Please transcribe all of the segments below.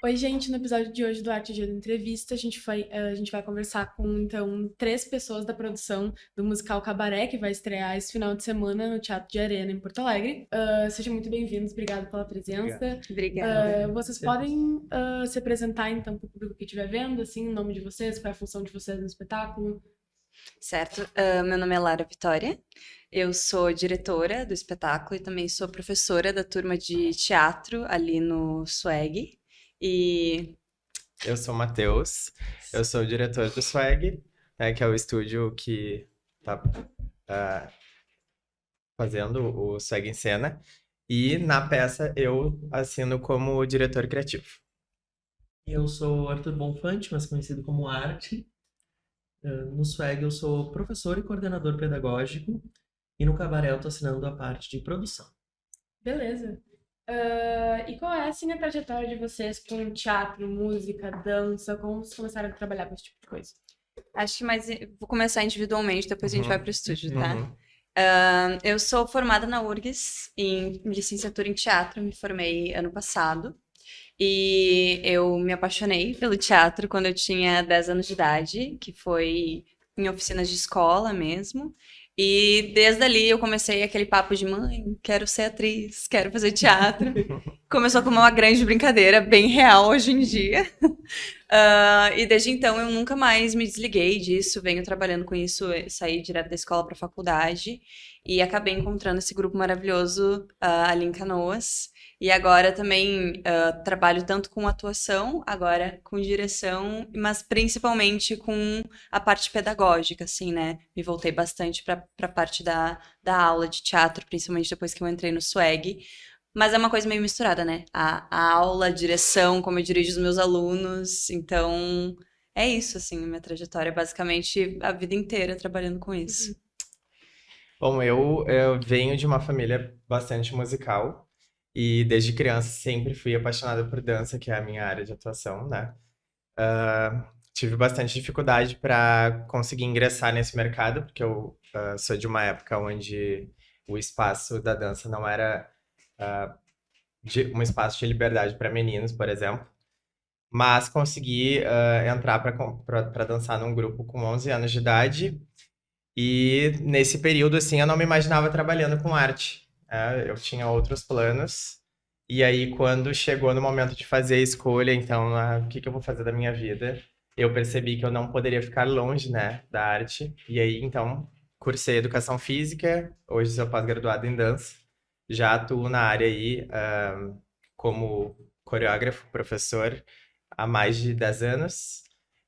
Oi, gente, no episódio de hoje do Arte Gelo Entrevista, a gente vai conversar com, então, 3 pessoas da produção do musical Cabaré, que vai estrear esse final de semana no Teatro de Arena, em Porto Alegre. Sejam muito bem-vindos, obrigado pela presença. Obrigada. Vocês podem se apresentar, então, para o público que estiver vendo, assim, o nome de vocês, qual é a função de vocês no espetáculo? Certo. Meu nome é Lara Vitória, eu sou diretora do espetáculo e também sou professora da turma de teatro ali no SWAG. E Eu sou o Matheus, eu sou o diretor do Swag, né, que é o estúdio que tá fazendo o Swag em Cena. E na peça eu assino como diretor criativo. Eu sou Arthur Bonfante, mais conhecido como Arte. No SWAG eu sou professor e coordenador pedagógico. E no Cabaré eu estou assinando a parte de produção. Beleza. E qual é, assim, a trajetória de vocês com teatro, música, dança? Como vocês começaram a trabalhar com esse tipo de coisa? acho que vou começar individualmente, depois a gente vai pro estúdio, tá? Uhum. Eu sou formada na URGS em licenciatura em teatro, me formei ano passado. E eu me apaixonei pelo teatro quando eu tinha 10 anos de idade, que foi em oficinas de escola mesmo. E desde ali eu comecei aquele papo de mãe, quero ser atriz, quero fazer teatro. Começou como uma grande brincadeira, bem real hoje em dia. E desde então eu nunca mais me desliguei disso, venho trabalhando com isso, saí direto da escola para a faculdade e acabei encontrando esse grupo maravilhoso ali em Canoas. E agora também trabalho tanto com atuação, agora com direção, mas principalmente com a parte pedagógica, assim, né? Me voltei bastante para a parte da aula de teatro, principalmente depois que eu entrei no SWAG. Mas é uma coisa meio misturada, né? A aula, a direção, como eu dirijo os meus alunos. Então, é isso, assim, minha trajetória. Basicamente, a vida inteira trabalhando com isso. Bom, eu venho de uma família bastante musical e desde criança sempre fui apaixonada por dança, que é a minha área de atuação, né? Tive bastante dificuldade para conseguir ingressar nesse mercado, porque eu sou de uma época onde o espaço da dança não era um espaço de liberdade para meninos, por exemplo. Mas consegui entrar para dançar num grupo com 11 anos de idade. E nesse período, assim, eu não me imaginava trabalhando com arte. Eu tinha outros planos. E aí, quando chegou no momento de fazer a escolha, então, o que eu vou fazer da minha vida, eu percebi que eu não poderia ficar longe, né, da arte. E aí, então, cursei Educação Física. Hoje sou pós-graduado em dança. Já atuo na área aí, como coreógrafo, professor, há mais de 10 anos.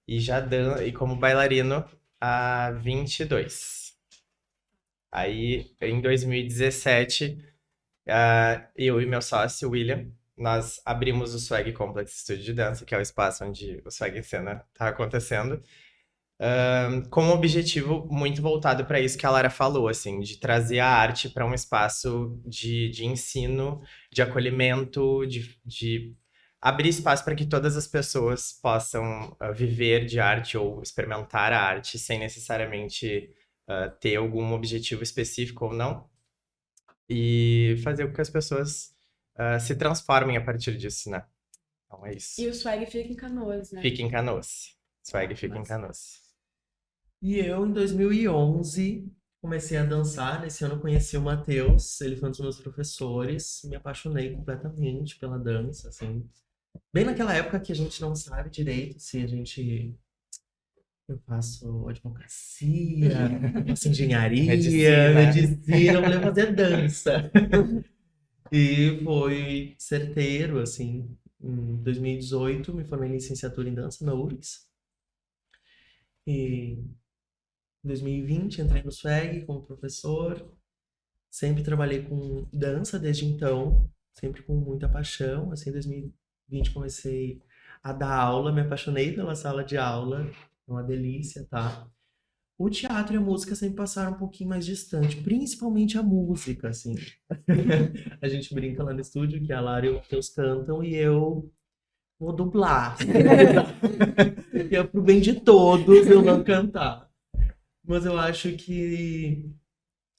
E como bailarino há 22. Aí, em 2017, eu e meu sócio, William, nós abrimos o Swag Complex Studio de Dança, que é o espaço onde o Swag em Cena está acontecendo, com um objetivo muito voltado para isso que a Lara falou, assim, de trazer a arte para um espaço de ensino, de acolhimento, de abrir espaço para que todas as pessoas possam viver de arte ou experimentar a arte sem necessariamente ter algum objetivo específico ou não, e fazer com que as pessoas se transformem a partir disso, né? Então é isso. E o Swag fica em Canoas, né? Fica em Canoas. Swag fica em Canoas. E eu, em 2011, comecei a dançar. Nesse ano eu conheci o Matheus, ele foi um dos meus professores. Me apaixonei completamente pela dança, assim. Bem naquela época que a gente não sabe direito se a gente... Eu faço advocacia, eu faço engenharia, medicina, eu falei fazer dança. E foi certeiro, assim. Em 2018, me formei em licenciatura em dança na URGS. E em 2020, entrei no SWAG como professor. Sempre trabalhei com dança desde então, sempre com muita paixão. Assim, em 2020 comecei a dar aula, me apaixonei pela sala de aula. É uma delícia, tá? O teatro e a música sempre passaram um pouquinho mais distante, principalmente a música, assim. A gente brinca lá no estúdio que a Lara e o Matheus cantam e eu vou dublar. E é pro bem de todos eu não cantar. Mas eu acho que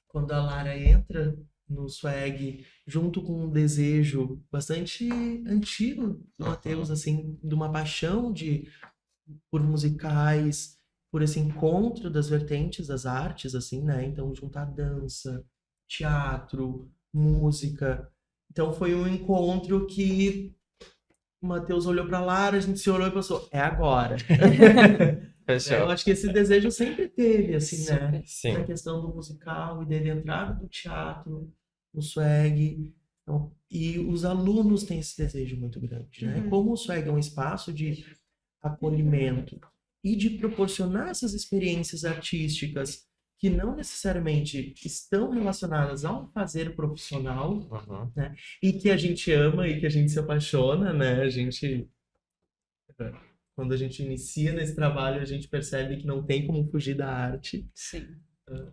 quando a Lara entra no swag, junto com um desejo bastante antigo do Matheus, assim, de uma paixão por musicais, por esse encontro das vertentes das artes, assim, né? Então, juntar dança, teatro, música. Então, foi um encontro que o Matheus olhou pra Lara, a gente se olhou e pensou, é agora. Fechou. Eu acho que esse desejo sempre teve, assim, né? Sim. Na questão do musical e dele entrar no teatro, no swag. Então, e os alunos têm esse desejo muito grande, né? Como o swag é um espaço de acolhimento e de proporcionar essas experiências artísticas que não necessariamente estão relacionadas a um fazer profissional, né? E que a gente ama e que a gente se apaixona, né? Quando a gente inicia nesse trabalho, a gente percebe que não tem como fugir da arte. Sim.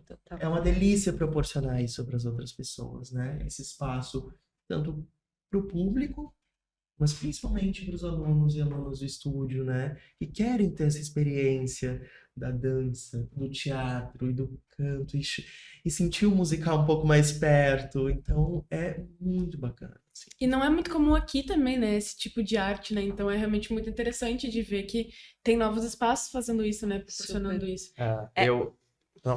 Total. É uma delícia proporcionar isso para as outras pessoas, né? Esse espaço, tanto para o público, mas principalmente para os alunos e alunas do estúdio, né? Que querem ter essa experiência da dança, do teatro e do canto e sentir o musical um pouco mais perto. Então, é muito bacana. Assim. E não é muito comum aqui também, né, esse tipo de arte, né? Então é realmente muito interessante de ver que tem novos espaços fazendo isso, né? Proporcionando isso. Não.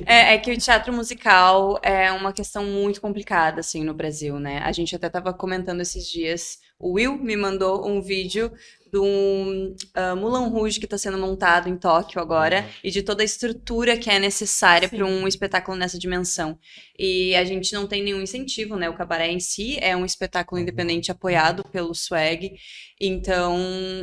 É que o teatro musical é uma questão muito complicada, assim, no Brasil, né? A gente até tava comentando esses dias, o Will me mandou um vídeo de um Moulin Rouge que está sendo montado em Tóquio agora, e de toda a estrutura que é necessária para um espetáculo nessa dimensão. E a gente não tem nenhum incentivo, né? O cabaré em si é um espetáculo independente apoiado pelo swag, então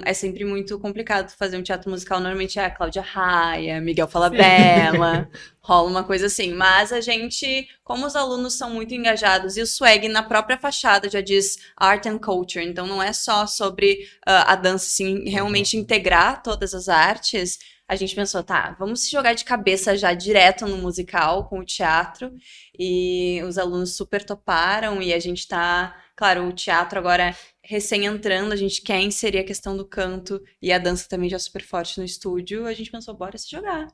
é sempre muito complicado fazer um teatro musical. Normalmente é a Cláudia Raia, Miguel Falabella, rola uma coisa assim. Mas a gente, como os alunos são muito engajados, e o swag na própria fachada já diz Art and Culture, então não é só sobre a dança, assim, realmente integrar todas as artes. A gente pensou, tá, vamos se jogar de cabeça já direto no musical, com o teatro, e os alunos super toparam, e a gente tá, claro, o teatro agora recém entrando, a gente quer inserir a questão do canto, e a dança também já super forte no estúdio, a gente pensou, bora se jogar.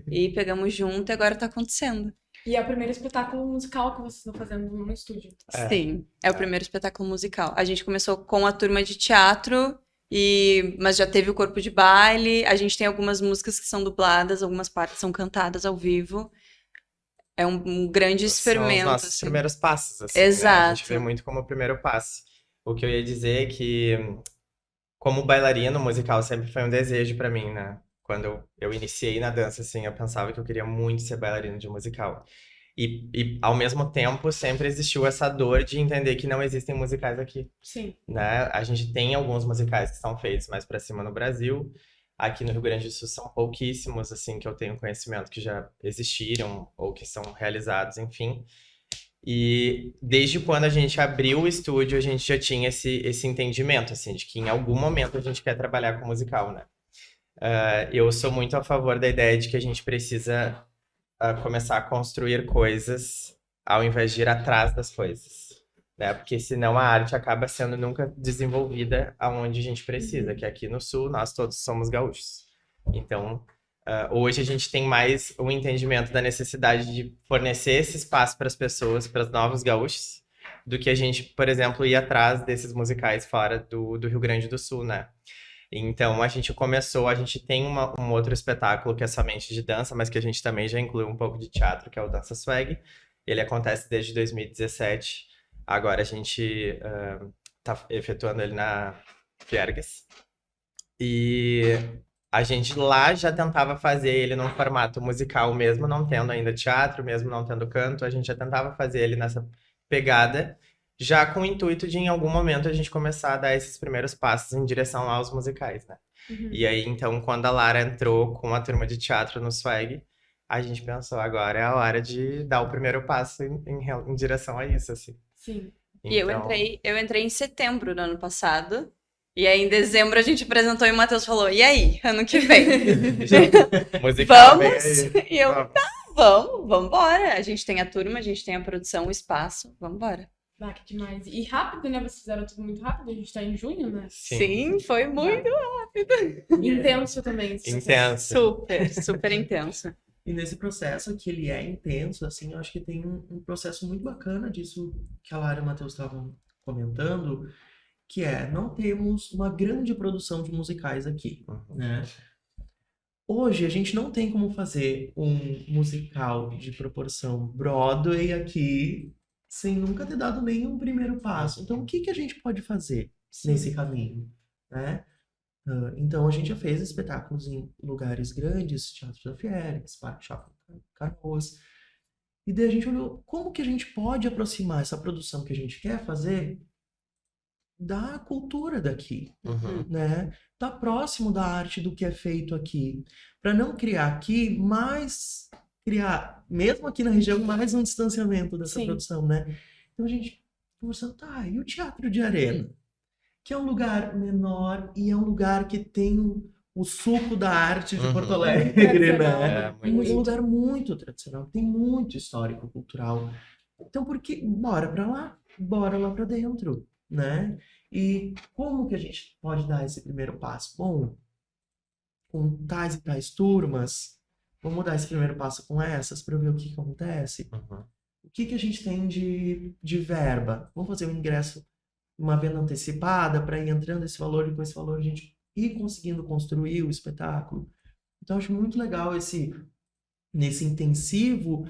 E pegamos junto, e agora tá acontecendo. E é o primeiro espetáculo musical que vocês estão fazendo no estúdio. Sim, é o primeiro espetáculo musical. A gente começou com a turma de teatro, mas já teve o corpo de baile. A gente tem algumas músicas que são dubladas, algumas partes são cantadas ao vivo. É um grande experimento. São os nossos assim. primeiros passos, assim, Exato. né? A gente vê muito como o primeiro passo. O que eu ia dizer é que, como bailarina, o musical sempre foi um desejo pra mim, né? Quando eu iniciei na dança, assim, eu pensava que eu queria muito ser bailarina de musical. E ao mesmo tempo, sempre existiu essa dor de entender que não existem musicais aqui. Sim. Né? A gente tem alguns musicais que são feitos mais pra cima no Brasil. Aqui no Rio Grande do Sul são pouquíssimos, assim, que eu tenho conhecimento que já existiram ou que são realizados, enfim. E desde quando a gente abriu o estúdio, a gente já tinha esse entendimento, assim, de que em algum momento a gente quer trabalhar com musical, né? Eu sou muito a favor da ideia de que a gente precisa começar a construir coisas ao invés de ir atrás das coisas, né? Porque senão a arte acaba sendo nunca desenvolvida aonde a gente precisa, que aqui no Sul nós todos somos gaúchos. Então, hoje a gente tem mais um entendimento da necessidade de fornecer esse espaço para as pessoas, para os novos gaúchos, do que a gente, por exemplo, ir atrás desses musicais fora do Rio Grande do Sul, né? Então, a gente tem um outro espetáculo que é somente de dança, mas que a gente também já inclui um pouco de teatro, que é o Dança Swag. Ele acontece desde 2017. Agora a gente tá efetuando ele na Fiergues. E a gente lá já tentava fazer ele num formato musical, mesmo não tendo ainda teatro, mesmo não tendo canto, a gente já tentava fazer ele nessa pegada, já com o intuito de, em algum momento, a gente começar a dar esses primeiros passos em direção aos musicais, né? E aí, então, quando a Lara entrou com a turma de teatro no Swag, a gente pensou, agora é a hora de dar o primeiro passo em direção a isso, assim. Sim. E eu entrei em setembro do ano passado, e aí em dezembro a gente apresentou e o Matheus falou, e aí, ano que vem? Musical, vem Vamos? aí. E eu, tá, vamos embora. A gente tem a turma, a gente tem a produção, o espaço, vamos embora. Ah, que demais. E rápido, né? Vocês fizeram tudo muito rápido. A gente tá em junho, né? Sim, foi muito rápido. Intenso também. Intenso. Super intenso. E nesse processo que ele é intenso, assim, eu acho que tem um processo muito bacana disso que a Lara e o Matheus estavam comentando, que é, não temos uma grande produção de musicais aqui, né? Hoje a gente não tem como fazer um musical de proporção Broadway aqui sem nunca ter dado nenhum primeiro passo. Então, o que que a gente pode fazer nesse caminho, né? Então, a gente já fez espetáculos em lugares grandes, Teatro da Fiergs, Parque Shopping Canoas. E daí a gente olhou como que a gente pode aproximar essa produção que a gente quer fazer da cultura daqui, Uhum. né? Tá próximo da arte do que é feito aqui, para não criar aqui, mas criar, mesmo aqui na região, mais um distanciamento dessa Sim. produção, né? Então a gente conversando, tá, e o Teatro de Arena? Que é um lugar menor e é um lugar que tem o suco da arte de Porto Alegre, né? É, muito. Um lugar muito tradicional, tem muito histórico cultural. Então, por que bora pra lá? Bora lá pra dentro, né? E como que a gente pode dar esse primeiro passo? Bom, com tais e tais turmas, vamos dar esse primeiro passo com essas para ver o que acontece. Uhum. O que que a gente tem de verba? Vamos fazer um ingresso, uma venda antecipada para ir entrando esse valor e com esse valor a gente ir conseguindo construir o espetáculo. Então, eu acho muito legal nesse intensivo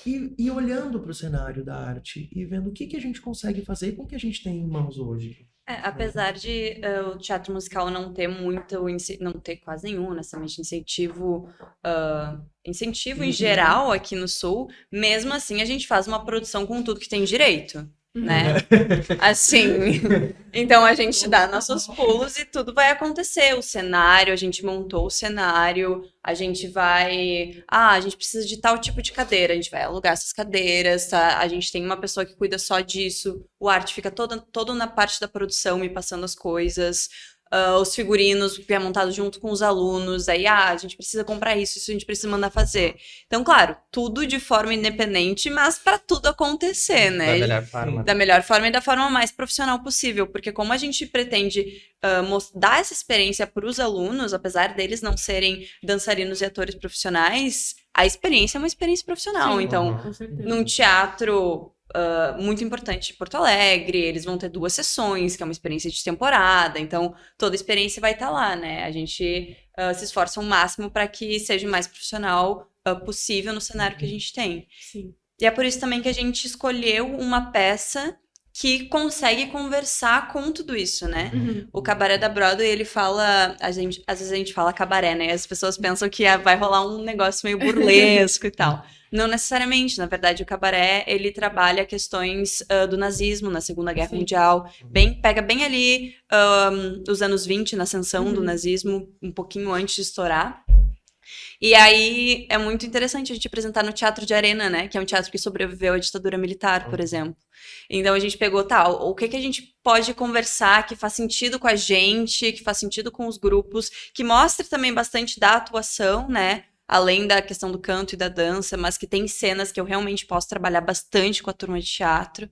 e olhando para o cenário da arte e vendo o que que a gente consegue fazer com o que a gente tem em mãos hoje. Apesar de o teatro musical não ter não ter quase nenhum, honestamente, incentivo em geral aqui no Sul, mesmo assim a gente faz uma produção com tudo que tem direito, né? Assim, então a gente dá nossos pulos e tudo vai acontecer. O cenário, a gente montou o cenário, a gente vai. Ah, a gente precisa de tal tipo de cadeira, a gente vai alugar essas cadeiras, tá? A gente tem uma pessoa que cuida só disso, o arte fica todo na parte da produção, me passando as coisas. Os figurinos que é montado junto com os alunos, aí, a gente precisa comprar isso a gente precisa mandar fazer. Então, claro, tudo de forma independente, mas para tudo acontecer, né? Da melhor forma. Da melhor forma e da forma mais profissional possível, porque como a gente pretende dar essa experiência para os alunos, apesar deles não serem dançarinos e atores profissionais, a experiência é uma experiência profissional. Sim, Então, com certeza. num teatro muito importante de Porto Alegre, eles vão ter 2 sessões, que é uma experiência de temporada, então toda a experiência vai estar lá, né? A gente se esforça ao máximo para que seja o mais profissional possível no cenário que a gente tem. Sim. E é por isso também que a gente escolheu uma peça que consegue conversar com tudo isso, né? Uhum. O Cabaré da Broadway, ele fala... às vezes a gente fala cabaré, né? As pessoas pensam que vai rolar um negócio meio burlesco e tal. Não necessariamente. Na verdade, o cabaré, ele trabalha questões do nazismo na Segunda Guerra Sim. Mundial. Pega bem ali os anos 20, na ascensão do nazismo, um pouquinho antes de estourar. E aí é muito interessante a gente apresentar no Teatro de Arena, né? Que é um teatro que sobreviveu à ditadura militar, por exemplo. Então a gente pegou, o que a gente pode conversar que faz sentido com a gente, que faz sentido com os grupos, que mostra também bastante da atuação, né? Além da questão do canto e da dança, mas que tem cenas que eu realmente posso trabalhar bastante com a turma de teatro.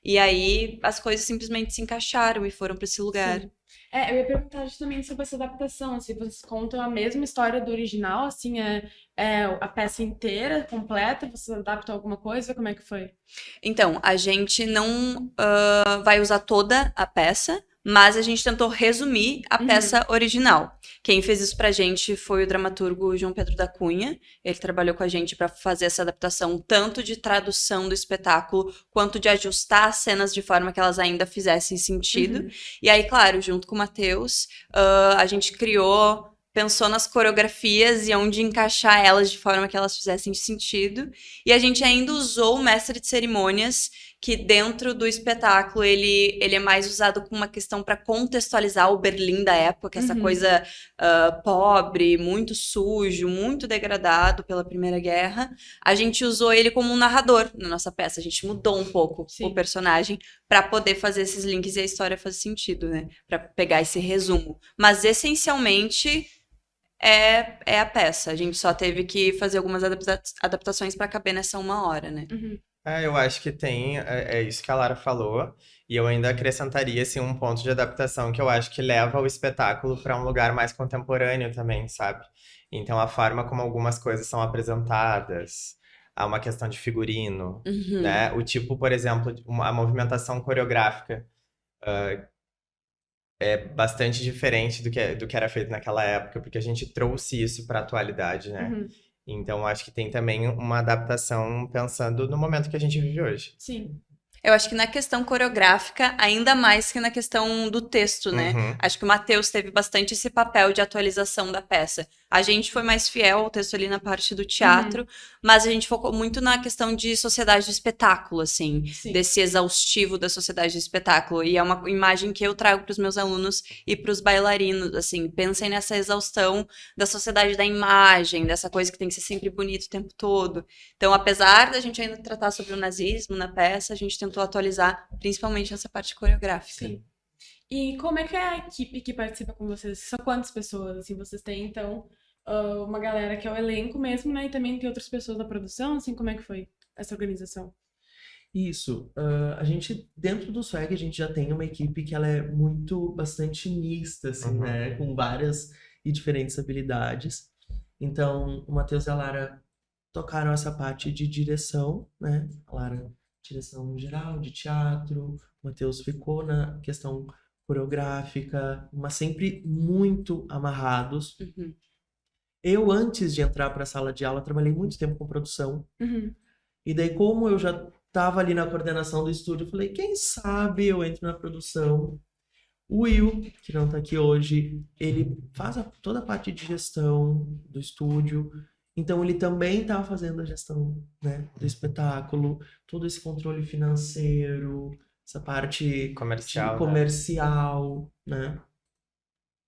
E aí as coisas simplesmente se encaixaram e foram para esse lugar. Sim. Eu ia perguntar também sobre essa adaptação, se vocês contam a mesma história do original, assim, a peça inteira, completa, vocês adaptam alguma coisa, como é que foi? Então, a gente não vai usar toda a peça, mas a gente tentou resumir a peça original. Quem fez isso pra gente foi o dramaturgo João Pedro da Cunha. Ele trabalhou com a gente para fazer essa adaptação, tanto de tradução do espetáculo, quanto de ajustar as cenas de forma que elas ainda fizessem sentido. E aí, claro, junto com o Matheus, a gente pensou nas coreografias e onde encaixar elas de forma que elas fizessem sentido. E a gente ainda usou o mestre de cerimônias, que dentro do espetáculo ele é mais usado como uma questão para contextualizar o Berlim da época, essa coisa pobre, muito sujo, muito degradado pela Primeira Guerra. A gente usou ele como um narrador na nossa peça, a gente mudou um pouco o personagem para poder fazer esses links e a história fazer sentido, né? Para pegar esse resumo. Mas essencialmente é a peça. A gente só teve que fazer algumas adaptações para caber nessa 1 hora, né? Eu acho que é isso que a Lara falou, e eu ainda acrescentaria assim, um ponto de adaptação que eu acho que leva o espetáculo para um lugar mais contemporâneo também, sabe? Então, a forma como algumas coisas são apresentadas, há uma questão de figurino, Uhum. né? O tipo, por exemplo, a movimentação coreográfica é bastante diferente do que era feito naquela época, porque a gente trouxe isso para a atualidade, né? Uhum. Então, acho que tem também uma adaptação pensando no momento que a gente vive hoje. Sim. Eu acho que na questão coreográfica, ainda mais que na questão do texto, né? Uhum. Acho que o Matheus teve bastante esse papel de atualização da peça. A gente foi mais fiel ao texto ali na parte do teatro, mas a gente focou muito na questão de sociedade do espetáculo, assim, Sim. desse exaustivo da sociedade do espetáculo. E é uma imagem que eu trago para os meus alunos e para os bailarinos, assim, pensem nessa exaustão da sociedade da imagem, dessa coisa que tem que ser sempre bonito o tempo todo. Então, apesar da gente ainda tratar sobre o nazismo na peça, a gente tentou atualizar principalmente essa parte coreográfica. Sim. E como é que é a equipe que participa com vocês? São quantas pessoas? Assim, vocês têm, então, uma galera que é o elenco mesmo, né? E também tem outras pessoas da produção, assim, como é que foi essa organização? Isso. A gente, dentro do SWAG, a gente já tem uma equipe que ela é bastante mista, assim, Uhum. né? Com várias e diferentes habilidades. Então, o Matheus e a Lara tocaram essa parte de direção, né? A Lara, direção no geral, de teatro. O Matheus ficou na questão coreográfica, mas sempre muito amarrados. Uhum. Eu, antes de entrar para a sala de aula, trabalhei muito tempo com produção. Uhum. E daí, como eu já estava ali na coordenação do estúdio, eu falei, quem sabe eu entro na produção. O Will, que não está aqui hoje, ele faz toda a parte de gestão do estúdio. Então, ele também estava fazendo a gestão, né, do espetáculo, todo esse controle financeiro, essa parte Comercial, né? comercial, né?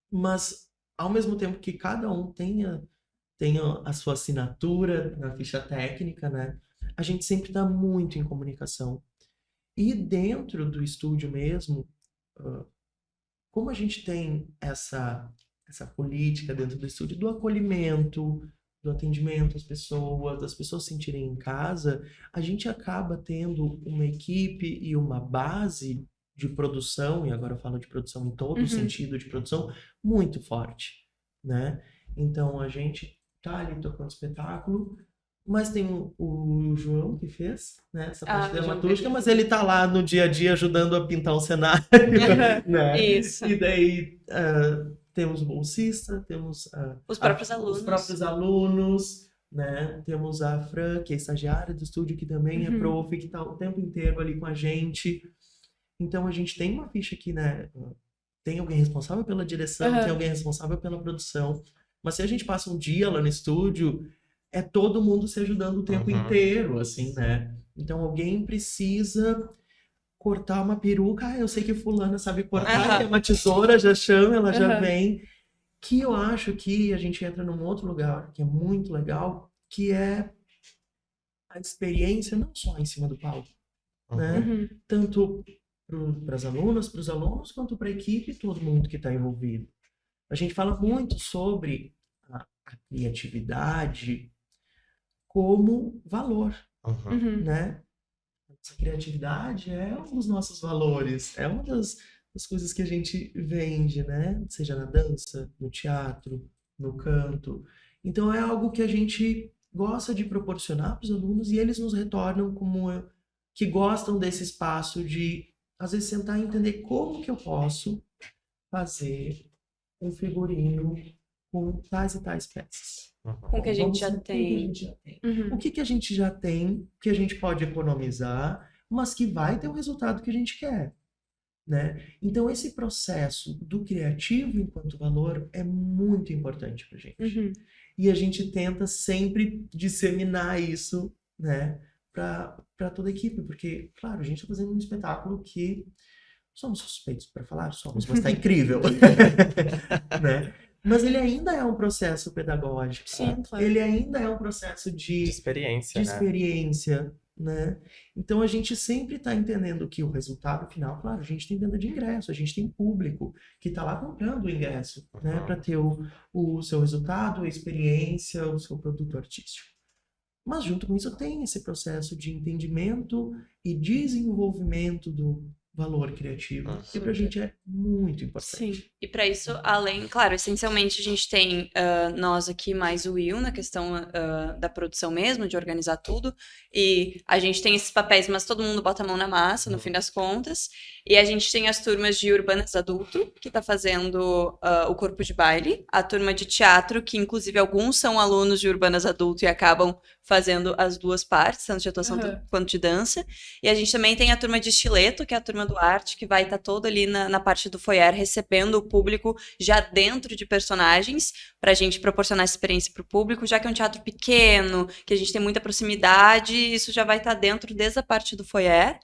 Mas, ao mesmo tempo que cada um tenha a sua assinatura na ficha técnica, né? A gente sempre está muito em comunicação. E dentro do estúdio mesmo, como a gente tem essa política dentro do estúdio do acolhimento, do atendimento às pessoas, das pessoas se sentirem em casa, a gente acaba tendo uma equipe e uma base de produção, e agora eu falo de produção em todo o sentido de produção, muito forte, né? Então a gente tá ali tocando espetáculo, mas tem o João que fez, né, essa parte dramatúrgica, mas ele tá lá no dia a dia ajudando a pintar um cenário, né? Isso. E daí temos o bolsista, temos Os próprios alunos. os próprios alunos, né? Temos a Fran, que é estagiária do estúdio, que também é prof, que tá o tempo inteiro ali com a gente. Então a gente tem uma ficha aqui, né? Tem alguém responsável pela direção, tem alguém responsável pela produção. Mas se a gente passa um dia lá no estúdio, é todo mundo se ajudando o tempo inteiro, assim, né? Então alguém precisa cortar uma peruca, eu sei que fulana sabe cortar, tem uma tesoura, já chama, ela já vem. Que eu acho que a gente entra num outro lugar que é muito legal, que é a experiência não só em cima do palco, né? Tanto para as alunas, para os alunos, quanto para a equipe e todo mundo que está envolvido. A gente fala muito sobre a criatividade como valor, né? Essa criatividade é um dos nossos valores, é uma das coisas que a gente vende, né? Seja na dança, no teatro, no canto. Então é algo que a gente gosta de proporcionar para os alunos e eles nos retornam que gostam desse espaço de, às vezes, sentar e entender como que eu posso fazer um figurino com tais e tais peças. Com o que a gente já tem. O que a gente já tem, que a gente pode economizar, mas que vai ter o resultado que a gente quer, né? Então, esse processo do criativo enquanto valor é muito importante pra gente. E a gente tenta sempre disseminar isso, né, para toda a equipe, porque, claro, a gente está fazendo um espetáculo que somos suspeitos para falar, mas tá incrível, né? Mas ele ainda é um processo pedagógico. Sim, claro. Ele ainda é um processo de experiência, né? Então a gente sempre está entendendo que o resultado final, claro, a gente tem venda de ingresso, a gente tem público que está lá comprando o ingresso, né? Para ter o seu resultado, a experiência, o seu produto artístico. Mas junto com isso tem esse processo de entendimento e desenvolvimento do valor criativo. Uhum. E pra gente é muito importante. Sim. E para isso, além, claro, essencialmente a gente tem nós aqui mais o Will na questão da produção mesmo, de organizar tudo. E a gente tem esses papéis, mas todo mundo bota a mão na massa, no fim das contas. E a gente tem as turmas de Urbanas Adulto, que tá fazendo o corpo de baile. A turma de teatro, que inclusive alguns são alunos de Urbanas Adulto e acabam fazendo as duas partes, tanto de atuação quanto de dança. E a gente também tem a turma de estileto, que é a turma do arte, que vai estar toda ali na parte do foyer, recebendo o público já dentro de personagens, para a gente proporcionar essa experiência para o público, já que é um teatro pequeno, que a gente tem muita proximidade, isso já vai estar dentro desde a parte do foyer.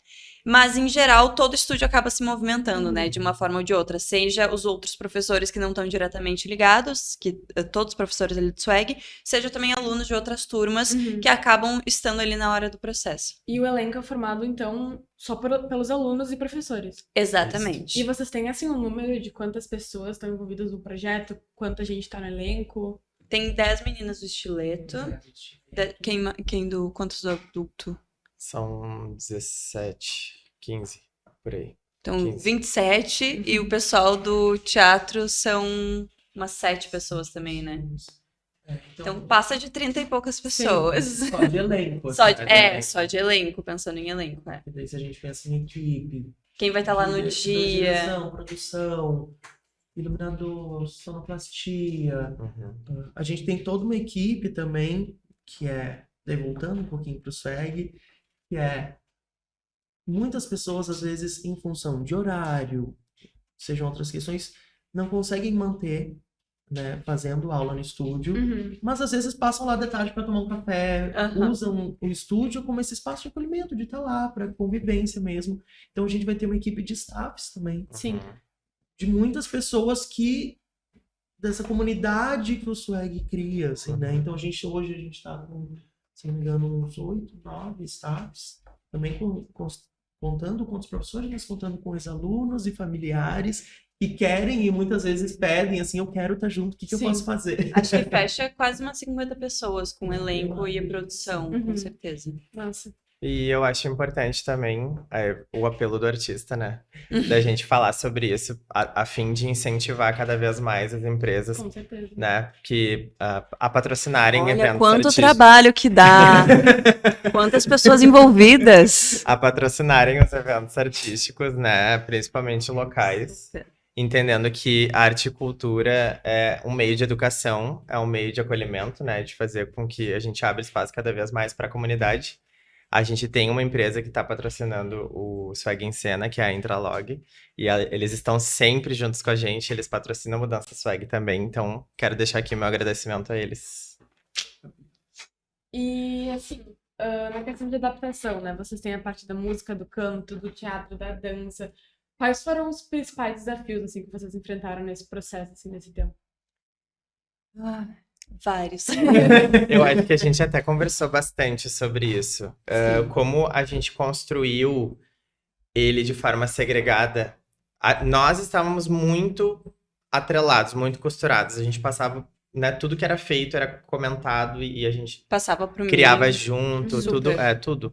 Mas, em geral, todo estúdio acaba se movimentando, né? De uma forma ou de outra. Seja os outros professores que não estão diretamente ligados, que todos os professores ali do SWAG, seja também alunos de outras turmas que acabam estando ali na hora do processo. E o elenco é formado, então, só pelos alunos e professores. Exatamente. E vocês têm, assim, um número de quantas pessoas estão envolvidas no projeto? Quanta gente tá no elenco? Tem 10 meninas do estileto. Quantos do adulto? São 17, 15, por aí. Então, 15. 27, e o pessoal do teatro são umas 7 pessoas também, né? Então, passa de 30 e poucas pessoas. Só de elenco. Só de elenco, pensando em elenco, né? E daí se a gente pensa em equipe, Quem vai estar lá no dia. direção, produção, iluminador, sonoplastia. A gente tem toda uma equipe também, que é, daí voltando um pouquinho pro SWAG, que é muitas pessoas, às vezes, em função de horário, sejam outras questões, não conseguem manter, né, fazendo aula no estúdio, mas às vezes passam lá de tarde para tomar um café, usam o estúdio como esse espaço de acolhimento, de estar lá, para convivência mesmo. Então a gente vai ter uma equipe de staffs também. Sim. De muitas pessoas dessa comunidade que o SWAG cria, assim, né? Então hoje a gente tá com, se não me engano, uns 8, 9 staffs, também contando com os professores, mas contando com os alunos e familiares que querem e muitas vezes pedem, assim, eu quero estar junto, o que eu posso fazer? Acho que fecha quase umas 50 pessoas com o elenco e a produção, com certeza. Nossa. E eu acho importante também o apelo do artista, né? Da gente falar sobre isso, a fim de incentivar cada vez mais as empresas, Com certeza. né? Que a patrocinarem Olha eventos quanto artísticos. trabalho que dá, quantas pessoas envolvidas. A patrocinarem os eventos artísticos, né? Principalmente locais. Entendendo que a arte e cultura é um meio de educação, é um meio de acolhimento, né? De fazer com que a gente abra espaço cada vez mais para a comunidade. A gente tem uma empresa que está patrocinando o SWAG em Cena, que é a Intralog, e eles estão sempre juntos com a gente, eles patrocinam a Mudança SWAG também, então quero deixar aqui meu agradecimento a eles. E, assim, na questão de adaptação, né? Vocês têm a parte da música, do canto, do teatro, da dança. Quais foram os principais desafios, assim, que vocês enfrentaram nesse processo, assim, nesse tempo? Vários. Eu acho que a gente até conversou bastante sobre isso. Como a gente construiu ele de forma segregada. Nós estávamos muito atrelados, muito costurados. A gente passava, né, tudo que era feito era comentado e a gente Passava pro criava meio. junto, Super. tudo.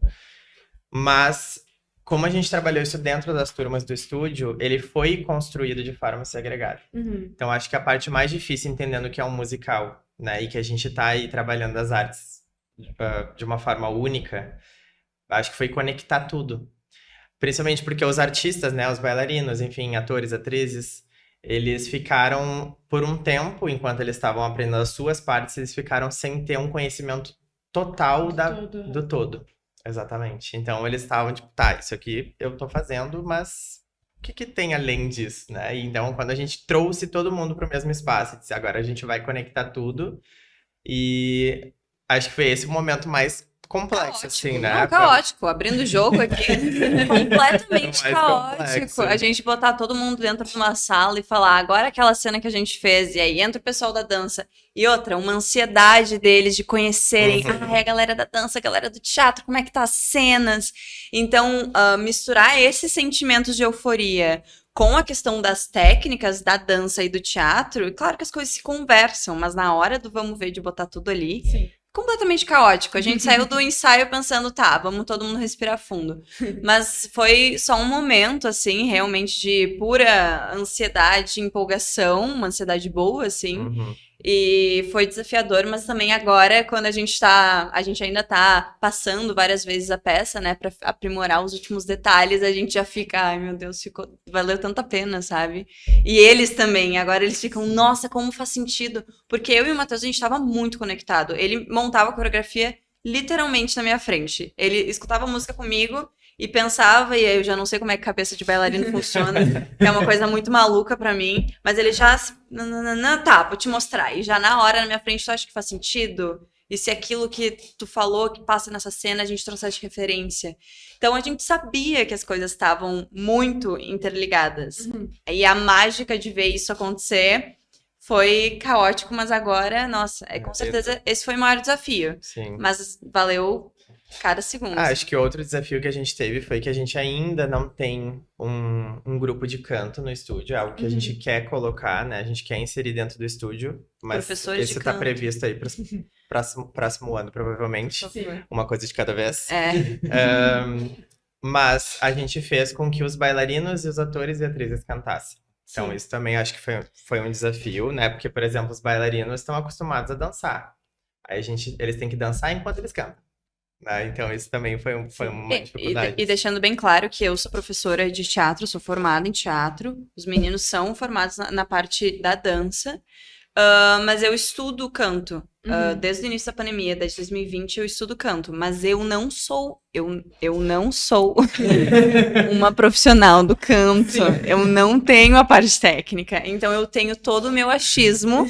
Mas, como a gente trabalhou isso dentro das turmas do estúdio, ele foi construído de forma segregada. Então, acho que a parte mais difícil, entendendo que é um musical, né, e que a gente tá aí trabalhando as artes de uma forma única, acho que foi conectar tudo. Principalmente porque os artistas, né, os bailarinos, enfim, atores, atrizes, eles ficaram, por um tempo, enquanto eles estavam aprendendo as suas partes, eles ficaram sem ter um conhecimento total do todo. Exatamente. Então, eles estavam tipo, tá, isso aqui eu tô fazendo, mas o que tem além disso, né? E então, quando a gente trouxe todo mundo pro mesmo espaço, disse, agora a gente vai conectar tudo, e acho que foi esse o momento mais complexo, assim, né? Não, caótico. Abrindo o jogo aqui. Completamente Mais caótico. complexo. A gente botar todo mundo dentro de uma sala e falar, agora aquela cena que a gente fez, e aí entra o pessoal da dança. E outra, uma ansiedade deles de conhecerem, é a galera da dança, a galera do teatro, como é que tá as cenas. Então, misturar esses sentimentos de euforia com a questão das técnicas da dança e do teatro, claro que as coisas se conversam, mas na hora do vamos ver, de botar tudo ali, completamente caótico. A gente saiu do ensaio pensando, tá, vamos todo mundo respirar fundo. Mas foi só um momento, assim, realmente de pura ansiedade, empolgação, uma ansiedade boa, assim. Uhum. E foi desafiador, mas também agora, quando a gente ainda tá passando várias vezes a peça, né, pra aprimorar os últimos detalhes, a gente já fica, ai meu Deus, valeu tanta pena, sabe? E eles também, agora eles ficam, nossa, como faz sentido. Porque eu e o Matheus, a gente tava muito conectado. Ele montava a coreografia literalmente na minha frente. Ele escutava a música comigo e pensava, e aí eu já não sei como é que a cabeça de bailarino funciona, que é uma coisa muito maluca pra mim, mas ele já, tá, vou te mostrar. E já na hora, na minha frente, tu acha que faz sentido? E se aquilo que tu falou, que passa nessa cena, a gente trouxer de referência? Então, a gente sabia que as coisas estavam muito interligadas. E a mágica de ver isso acontecer foi caótico, mas agora, nossa, com certeza esse foi o maior desafio. Sim. Mas valeu cada segundo. Acho que outro desafio que a gente teve foi que a gente ainda não tem um grupo de canto no estúdio, é algo que a gente quer colocar, né? A gente quer inserir dentro do estúdio, mas Professores de isso tá canto. previsto aí pro próximo ano, provavelmente. Sim. Uma coisa de cada vez. É. Mas a gente fez com que os bailarinos e os atores e atrizes cantassem. Então, Sim. isso também acho que foi um desafio, né? Porque, por exemplo, os bailarinos estão acostumados a dançar. Aí eles têm que dançar enquanto eles cantam. Né? Então, isso também foi uma dificuldade. E deixando bem claro que eu sou professora de teatro, sou formada em teatro. Os meninos são formados na parte da dança. Mas eu estudo canto. Desde o início da pandemia, desde 2020, eu estudo canto. Mas eu não sou uma profissional do canto. Eu não tenho a parte técnica. Então, eu tenho todo o meu achismo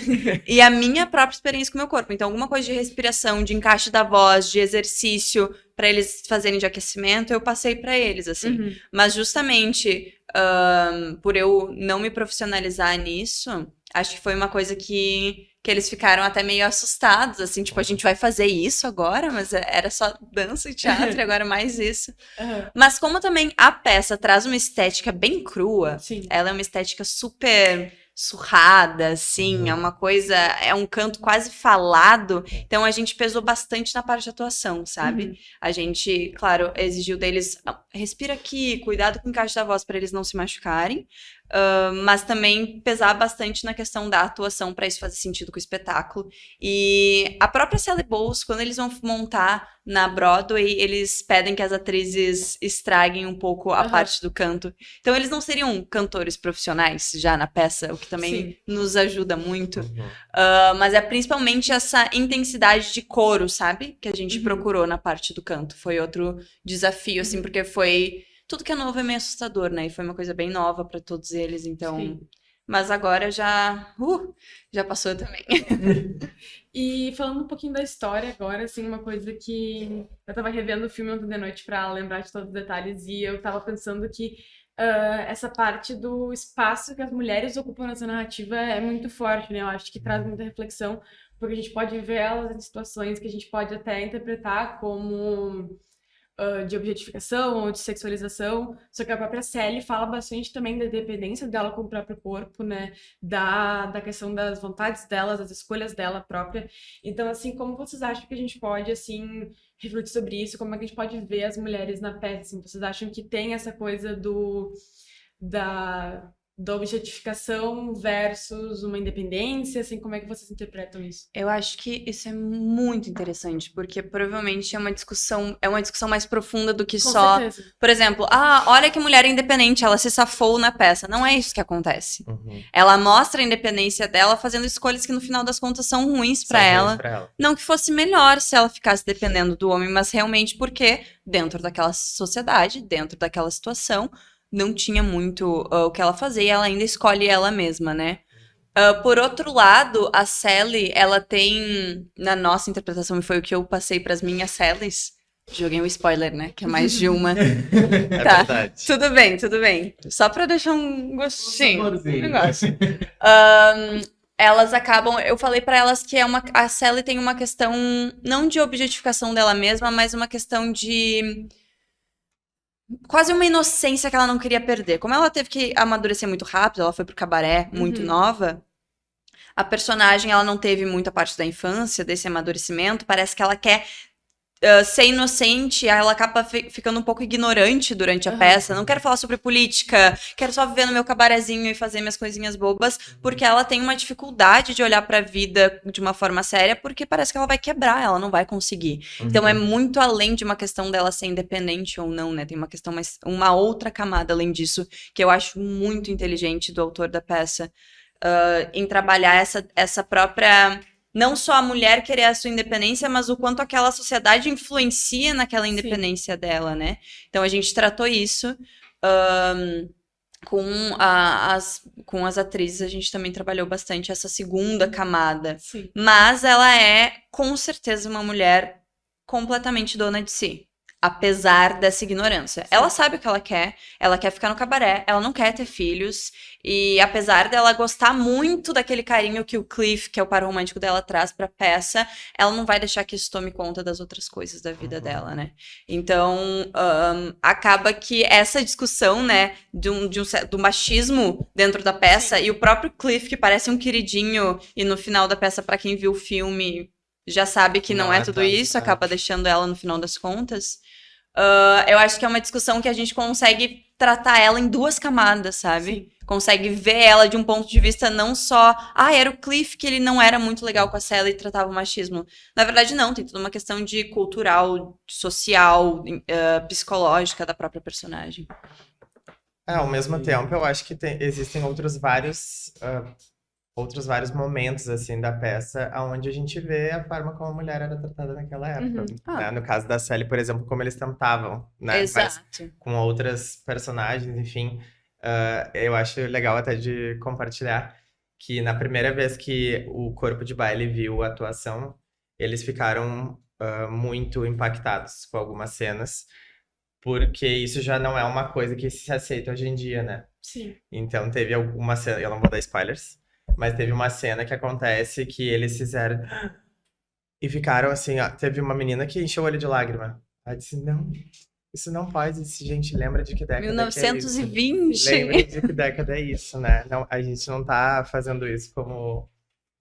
e a minha própria experiência com o meu corpo. Então, alguma coisa de respiração, de encaixe da voz, de exercício para eles fazerem de aquecimento, eu passei para eles, assim. Mas justamente por eu não me profissionalizar nisso, acho que foi uma coisa que eles ficaram até meio assustados, assim, tipo, a gente vai fazer isso agora? Mas era só dança e teatro, e agora mais isso. Mas como também a peça traz uma estética bem crua, Sim. ela é uma estética super surrada, assim, é uma coisa, é um canto quase falado, então a gente pesou bastante na parte de atuação, sabe? A gente, claro, exigiu deles, respira aqui, cuidado com o encaixe da voz para eles não se machucarem, mas também pesar bastante na questão da atuação para isso fazer sentido com o espetáculo. E a própria Sally Bowles, quando eles vão montar na Broadway, eles pedem que as atrizes estraguem um pouco a parte do canto. Então eles não seriam cantores profissionais já na peça, o que também nos ajuda muito. Mas é principalmente essa intensidade de coro, sabe? Que a gente procurou na parte do canto. Foi outro desafio, assim, porque foi... Tudo que é novo é meio assustador, né? E foi uma coisa bem nova pra todos eles, então... Sim. Mas agora já passou também. E falando um pouquinho da história agora, assim, uma coisa que... Eu tava revendo o filme ontem de noite pra lembrar de todos os detalhes e eu tava pensando que essa parte do espaço que as mulheres ocupam nessa narrativa é muito forte, né? Eu acho que traz muita reflexão, porque a gente pode ver elas em situações que a gente pode até interpretar como... de objetificação ou de sexualização, só que a própria Sally fala bastante também da dependência dela com o próprio corpo, né, da questão das vontades dela, das escolhas dela própria. Então, assim, como vocês acham que a gente pode, assim, refletir sobre isso? Como é que a gente pode ver as mulheres na peça? Assim, vocês acham que tem essa coisa da objetificação versus uma independência, assim, como é que vocês interpretam isso? Eu acho que isso é muito interessante, porque provavelmente é uma discussão mais profunda do que Com só... certeza. Por exemplo, olha que mulher independente, ela se safou na peça. Não é isso que acontece. Ela mostra a independência dela fazendo escolhas que no final das contas são ruins pra ela. Não que fosse melhor se ela ficasse dependendo do homem, mas realmente porque dentro daquela sociedade, dentro daquela situação, não tinha muito o que ela fazer e ela ainda escolhe ela mesma, né? Por outro lado, a Sally, ela tem, na nossa interpretação, e foi o que eu passei pras minhas Sallys, joguei um spoiler, né? Que é mais de uma. É Tá, verdade. tudo bem. Só pra deixar um gostinho. saborzinho. Um negócio. Elas acabam... Eu falei pra elas que a Sally tem uma questão, não de objetificação dela mesma, mas uma questão de... quase uma inocência que ela não queria perder. Como ela teve que amadurecer muito rápido, ela foi pro cabaré muito nova, A personagem, ela não teve muita parte da infância, desse amadurecimento, parece que ela quer ser inocente, ela acaba ficando um pouco ignorante durante a peça. Não quero falar sobre política, quero só viver no meu cabarezinho e fazer minhas coisinhas bobas, porque ela tem uma dificuldade de olhar pra vida de uma forma séria, porque parece que ela vai quebrar, ela não vai conseguir. Então é muito além de uma questão dela ser independente ou não, né? Tem uma questão, uma outra camada além disso, que eu acho muito inteligente do autor da peça, em trabalhar essa própria... Não só a mulher querer a sua independência, mas o quanto aquela sociedade influencia naquela independência dela, né? Então a gente tratou isso com as atrizes, a gente também trabalhou bastante essa segunda camada. Sim. Mas ela é, com certeza, uma mulher completamente dona de si. Apesar dessa ignorância. Ela sabe o que ela quer ficar no cabaré, ela não quer ter filhos, e apesar dela gostar muito daquele carinho que o Cliff, que é o par romântico dela, traz pra peça, ela não vai deixar que isso tome conta das outras coisas da vida dela, né? Então, acaba que essa discussão, né, do machismo dentro da peça, e o próprio Cliff, que parece um queridinho, e no final da peça, pra quem viu o filme, já sabe que não é tudo isso, acaba deixando ela no final das contas. Eu acho que é uma discussão que a gente consegue tratar ela em duas camadas, sabe? Sim. Consegue ver ela de um ponto de vista não só... era o Cliff que ele não era muito legal com a Sally e tratava o machismo. Na verdade, não. Tem toda uma questão de cultural, social, psicológica da própria personagem. Ao mesmo tempo, eu acho que existem outros vários momentos, assim, da peça, onde a gente vê a forma como a mulher era tratada naquela época. Né? No caso da Sally, por exemplo, como eles tentavam, né? Exato. Mas com outras personagens, enfim. Eu acho legal até de compartilhar que na primeira vez que o corpo de baile viu a atuação, eles ficaram muito impactados com algumas cenas, porque isso já não é uma coisa que se aceita hoje em dia, né? Sim. Então teve alguma cena, eu não vou dar spoilers, mas teve uma cena que acontece que eles fizeram e ficaram assim, ó, teve uma menina que encheu o olho de lágrima. Ela disse, não, isso não pode, eu disse, gente, lembra de que década que é isso? 1920. Lembra de que década é isso, né? Não, a gente não tá fazendo isso como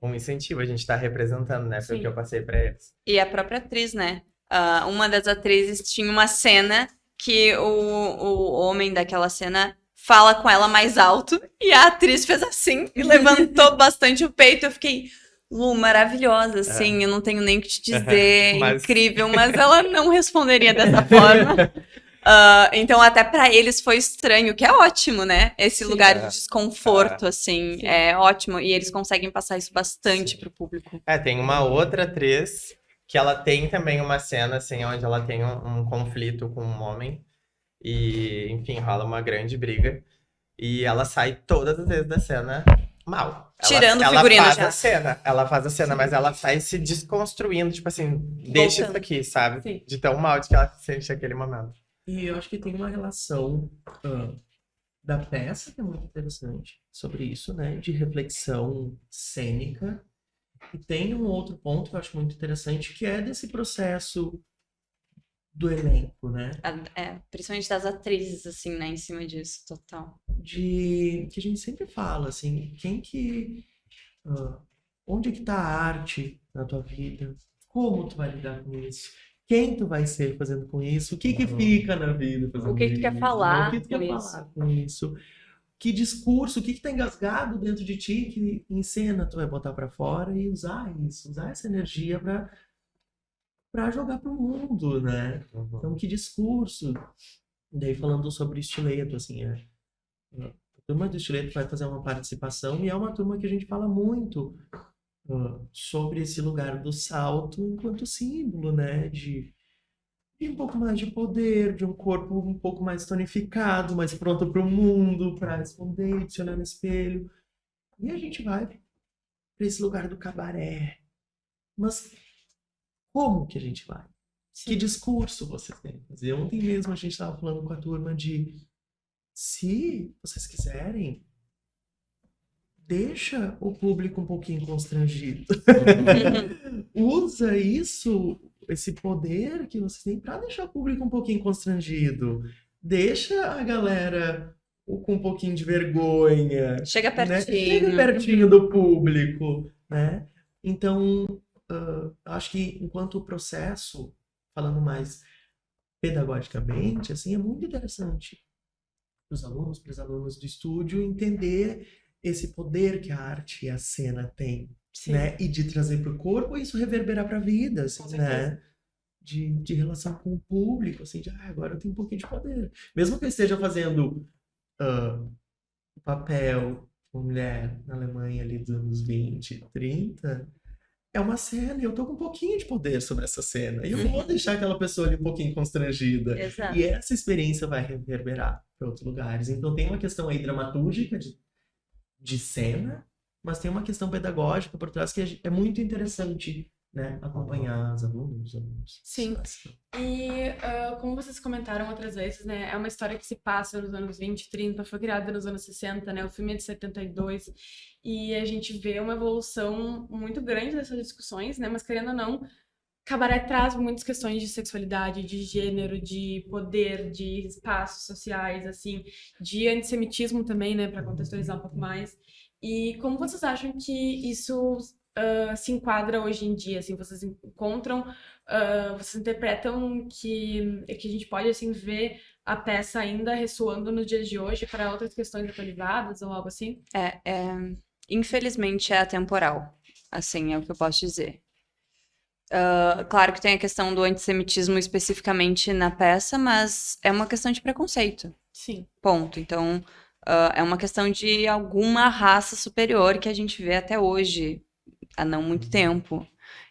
um incentivo, a gente tá representando, né? Foi o que eu passei pra eles. E a própria atriz, né? Uma das atrizes tinha uma cena que o homem daquela cena fala com ela mais alto e a atriz fez assim e levantou bastante o peito. Eu fiquei, Lu, maravilhosa, assim, eu não tenho nem o que te dizer, incrível, mas ela não responderia dessa forma. Então, até pra eles foi estranho, que é ótimo, né? Esse lugar de desconforto, assim, é ótimo. E eles conseguem passar isso bastante pro público. Tem uma outra atriz que ela tem também uma cena, assim, onde ela tem um conflito com um homem. E, enfim, rola uma grande briga. E ela sai todas as vezes da cena mal. Tirando o figurino já. Ela faz a cena, mas ela sai se desconstruindo, tipo assim, deixa isso aqui, sabe? Sim. De tão mal de que ela se sente naquele momento. E eu acho que tem uma relação da peça que é muito interessante sobre isso, né? De reflexão cênica. E tem um outro ponto que eu acho muito interessante, que é desse processo do elenco, né? Principalmente das atrizes, assim, né? Em cima disso, total. Que a gente sempre fala, assim, onde que tá a arte na tua vida? Como tu vai lidar com isso? Quem tu vai ser fazendo com isso? O que fica na vida fazendo O que tu quer falar O que tu quer falar com isso? Que discurso, o que tá engasgado dentro de ti que em cena tu vai botar pra fora e usar isso, usar essa energia pra jogar pro mundo, né? Então, que discurso? Daí, falando sobre o Estileto, assim, a turma do Estileto vai fazer uma participação e é uma turma que a gente fala muito sobre esse lugar do salto enquanto símbolo, né? De um pouco mais de poder, de um corpo um pouco mais tonificado, mais pronto para o mundo, para responder, de se olhar no espelho. E a gente vai para esse lugar do cabaré. Mas como que a gente vai? Que discurso vocês querem fazer? Ontem mesmo a gente estava falando com a turma de, se vocês quiserem, deixa o público um pouquinho constrangido. Usa isso, esse poder que vocês têm para deixar o público um pouquinho constrangido. Deixa a galera ou com um pouquinho de vergonha, Chega né? pertinho. Chega pertinho do público, né? Então, acho que enquanto o processo, falando mais pedagogicamente, assim, é muito interessante para os alunos, para as alunas do estúdio entender esse poder que a arte e a cena têm, Sim, né? E de trazer para o corpo e isso reverberar para a vida, assim, com certeza. né? De relação com o público, assim, agora eu tenho um pouquinho de poder. Mesmo que eu esteja fazendo o papel de uma mulher na Alemanha ali dos anos 20, 30, é uma cena e eu tô com um pouquinho de poder sobre essa cena. E eu não vou deixar aquela pessoa ali um pouquinho constrangida. Exato. E essa experiência vai reverberar para outros lugares. Então tem uma questão aí dramatúrgica de cena, mas tem uma questão pedagógica por trás que é muito interessante, né? Acompanhar os alunos. Sim. E como vocês comentaram outras vezes, né, é uma história que se passa nos anos 20, 30, foi criada nos anos 60, né, o filme é de 72, e a gente vê uma evolução muito grande dessas discussões, né, mas querendo ou não, Cabaré traz muitas questões de sexualidade, de gênero, de poder, de espaços sociais, assim, de antissemitismo também, né, para contextualizar um pouco mais. E como vocês acham que isso se enquadra hoje em dia? Assim, vocês encontram, vocês interpretam que a gente pode assim ver a peça ainda ressoando nos dias de hoje para outras questões atualizadas ou algo assim? Infelizmente é atemporal, assim, é o que eu posso dizer. Claro que tem a questão do antissemitismo especificamente na peça, mas é uma questão de preconceito, Sim. ponto. Então, é uma questão de alguma raça superior que a gente vê até hoje, há não muito tempo.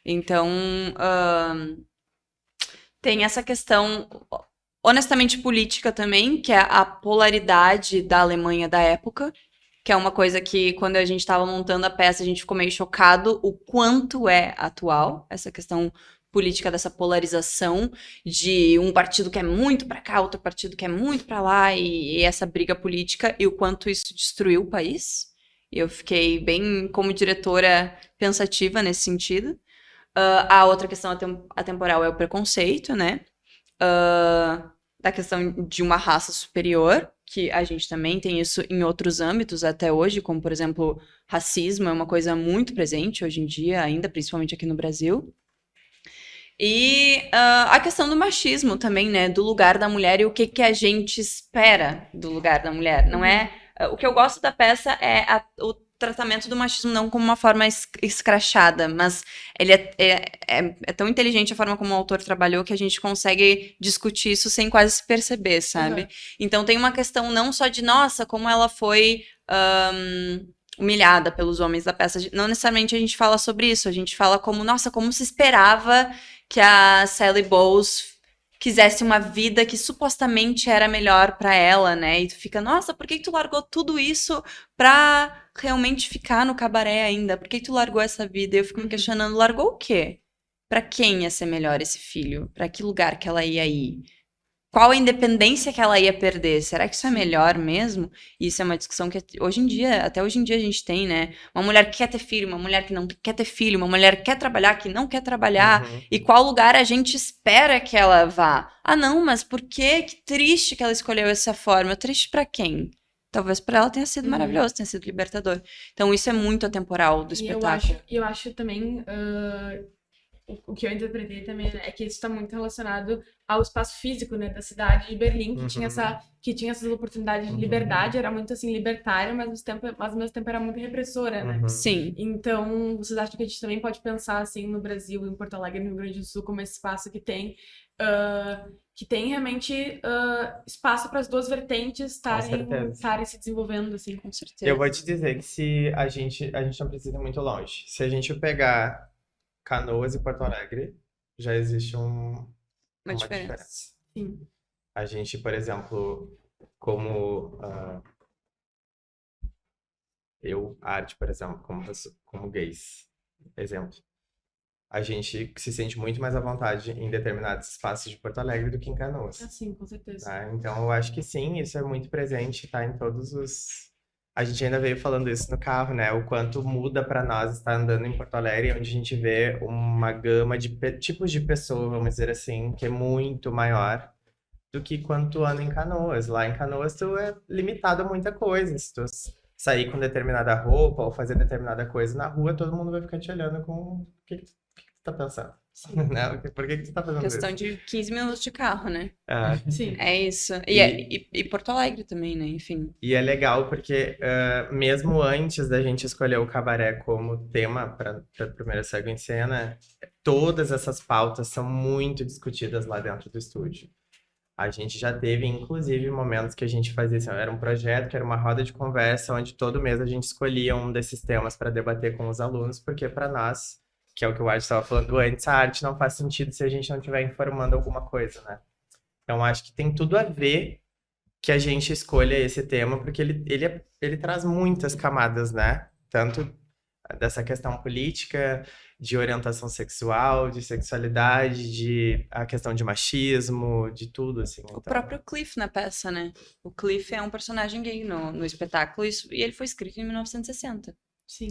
Então, tem essa questão, honestamente, política também, que é a polaridade da Alemanha da época, que é uma coisa que, quando a gente estava montando a peça, a gente ficou meio chocado o quanto é atual, essa questão política dessa polarização de um partido que é muito para cá, outro partido que é muito para lá, e essa briga política, e o quanto isso destruiu o país. E eu fiquei bem, como diretora, pensativa nesse sentido. A outra questão atemporal é o preconceito, né? Da questão de uma raça superior, que a gente também tem isso em outros âmbitos até hoje, como, por exemplo, racismo é uma coisa muito presente hoje em dia, ainda, principalmente aqui no Brasil. E a questão do machismo também, né? Do lugar da mulher e o que a gente espera do lugar da mulher. Não é... O que eu gosto da peça é o tratamento do machismo não como uma forma escrachada, mas ele é tão inteligente a forma como o autor trabalhou que a gente consegue discutir isso sem quase se perceber, sabe? Então tem uma questão não só de, nossa, como ela foi humilhada pelos homens da peça. Não necessariamente a gente fala sobre isso, a gente fala como, nossa, como se esperava que a Sally Bowles quisesse uma vida que supostamente era melhor pra ela, né? E tu fica, nossa, por que tu largou tudo isso pra realmente ficar no cabaré ainda? Por que tu largou essa vida? E eu fico me questionando, largou o quê? Pra quem ia ser melhor esse filho? Pra que lugar que ela ia ir? Qual a independência que ela ia perder? Será que isso é melhor mesmo? Isso é uma discussão que hoje em dia, até hoje em dia a gente tem, né? Uma mulher que quer ter filho, uma mulher que não quer ter filho, uma mulher que quer trabalhar, que não quer trabalhar. E qual lugar a gente espera que ela vá? Ah, não, mas por quê? Que triste que ela escolheu essa forma. Triste pra quem? Talvez pra ela tenha sido maravilhoso, tenha sido libertador. Então isso é muito atemporal do espetáculo. E eu acho também... o que eu interpretei também é que isso está muito relacionado ao espaço físico, né, da cidade de Berlim, que tinha essas oportunidades de liberdade, era muito assim libertária, mas ao mesmo tempo era muito repressora, né? Sim. Então, vocês acham que a gente também pode pensar assim no Brasil, em Porto Alegre, no Rio Grande do Sul, como esse espaço que tem realmente espaço para as duas vertentes estarem se desenvolvendo, assim. Com certeza. Eu vou te dizer que se a gente não precisa ir muito longe. Se a gente pegar Canoas e Porto Alegre, já existe uma diferença. Sim. A gente, por exemplo, como arte, por exemplo, como gays, exemplo, a gente se sente muito mais à vontade em determinados espaços de Porto Alegre do que em Canoas. Sim, com certeza. Tá? Então, eu acho que sim, isso é muito presente, tá em todos os... A gente ainda veio falando isso no carro, né? O quanto muda para nós estar andando em Porto Alegre, onde a gente vê uma gama de tipos de pessoa, vamos dizer assim, que é muito maior do que quando tu anda em Canoas. Lá em Canoas tu é limitado a muita coisa. Se tu sair com determinada roupa ou fazer determinada coisa na rua, todo mundo vai ficar te olhando com o que tu tá pensando? Né? Por que tu tá fazendo Questão isso? de 15 minutos de carro, né? Ah, Sim. É isso. E- E Porto Alegre também, né? Enfim. e é legal porque, mesmo antes da gente escolher o cabaré como tema para a primeira Cego em Cena, todas essas pautas são muito discutidas lá dentro do estúdio. A gente já teve, inclusive, momentos que a gente fazia assim, era um projeto, que era uma roda de conversa, onde todo mês a gente escolhia um desses temas para debater com os alunos, porque para nós, que é o que o Art estava falando antes, a arte não faz sentido se a gente não estiver informando alguma coisa, né? Então, acho que tem tudo a ver que a gente escolha esse tema, porque ele traz muitas camadas, né? Tanto dessa questão política, de orientação sexual, de sexualidade, de a questão de machismo, de tudo, assim. O Então, próprio Cliff na peça, né? O Cliff é um personagem gay no espetáculo e ele foi escrito em 1960. Sim.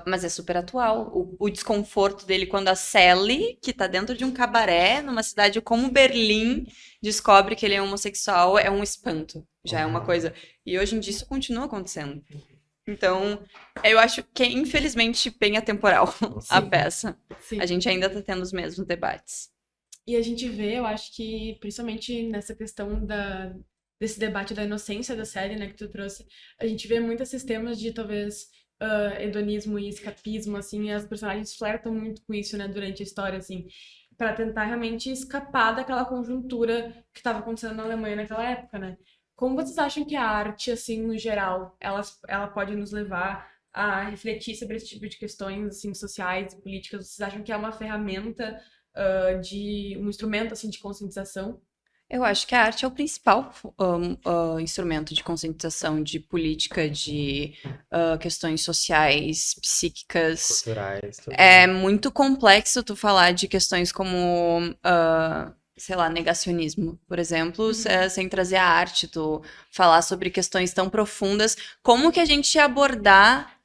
Mas é super atual. O desconforto dele quando a Sally, que tá dentro de um cabaré, numa cidade como Berlim, descobre que ele é homossexual, é um espanto. Já é uma coisa. E hoje em dia isso continua acontecendo. Então, eu acho que é infelizmente bem atemporal a Sim. peça. Sim. A gente ainda tá tendo os mesmos debates. E a gente vê, eu acho que, principalmente nessa questão desse debate da inocência da série, né, que tu trouxe, a gente vê muitos sistemas de, talvez, hedonismo e escapismo, assim, e as personagens flertam muito com isso, né, durante a história, assim, para tentar realmente escapar daquela conjuntura que estava acontecendo na Alemanha naquela época, né? Como vocês acham que a arte, assim, no geral, ela pode nos levar a refletir sobre esse tipo de questões, assim, sociais e políticas? Vocês acham que é uma ferramenta de um instrumento assim de conscientização? Eu acho que a arte é o principal instrumento de conscientização de política, de questões sociais, psíquicas. culturais, tudo. É muito complexo tu falar de questões como, sei lá, negacionismo, por exemplo, sem trazer a arte, tu falar sobre questões tão profundas. Como que a gente ia abordar?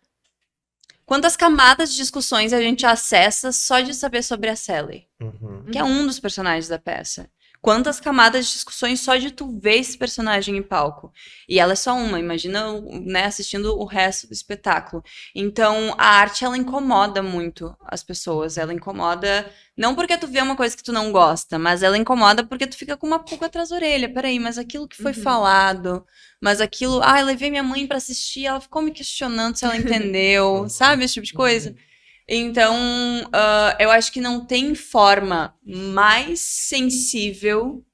Quantas camadas de discussões a gente acessa só de saber sobre a Sally? Uhum. Que é um dos personagens da peça. Quantas camadas de discussões só de tu ver esse personagem em palco. E ela é só uma, imagina, né, assistindo o resto do espetáculo. Então, a arte, ela incomoda muito as pessoas. Ela incomoda, não porque tu vê uma coisa que tu não gosta, mas ela incomoda porque tu fica com uma pulga atrás da orelha. Peraí, mas aquilo que foi falado, mas aquilo... Ah, eu levei minha mãe pra assistir, ela ficou me questionando se ela entendeu, sabe? Esse tipo de coisa. Então, eu acho que não tem forma mais sensível,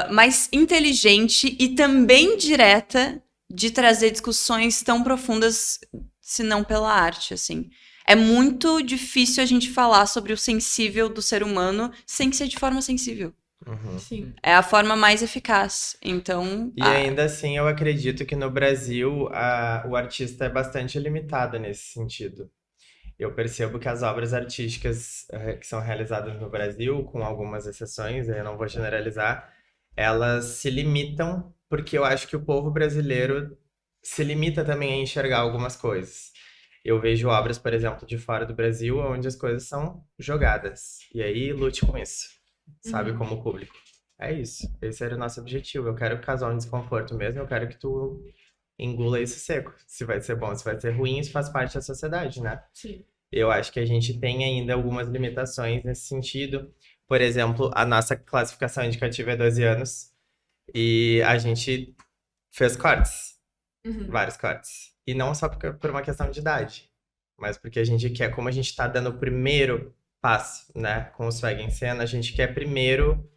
mais inteligente e também direta de trazer discussões tão profundas, se não pela arte, assim. É muito difícil a gente falar sobre o sensível do ser humano sem ser de forma sensível. Uhum. Sim. É a forma mais eficaz. Então, E ainda assim, eu acredito que no Brasil o artista é bastante limitado nesse sentido. Eu percebo que as obras artísticas que são realizadas no Brasil, com algumas exceções, eu não vou generalizar, elas se limitam porque eu acho que o povo brasileiro se limita também a enxergar algumas coisas. Eu vejo obras, por exemplo, de fora do Brasil, onde as coisas são jogadas. E aí, lute com isso, sabe, como público. É isso. Esse era o nosso objetivo. Eu quero causar um desconforto mesmo, eu quero que tu engula isso seco. Se vai ser bom, se vai ser ruim, isso faz parte da sociedade, né? Sim. Eu acho que a gente tem ainda algumas limitações nesse sentido. Por exemplo, a nossa classificação indicativa é 12 anos e a gente fez cortes, vários cortes. E não só por uma questão de idade, mas porque a gente quer, como a gente está dando o primeiro passo, né, com o Swag em Cena, a gente quer primeiro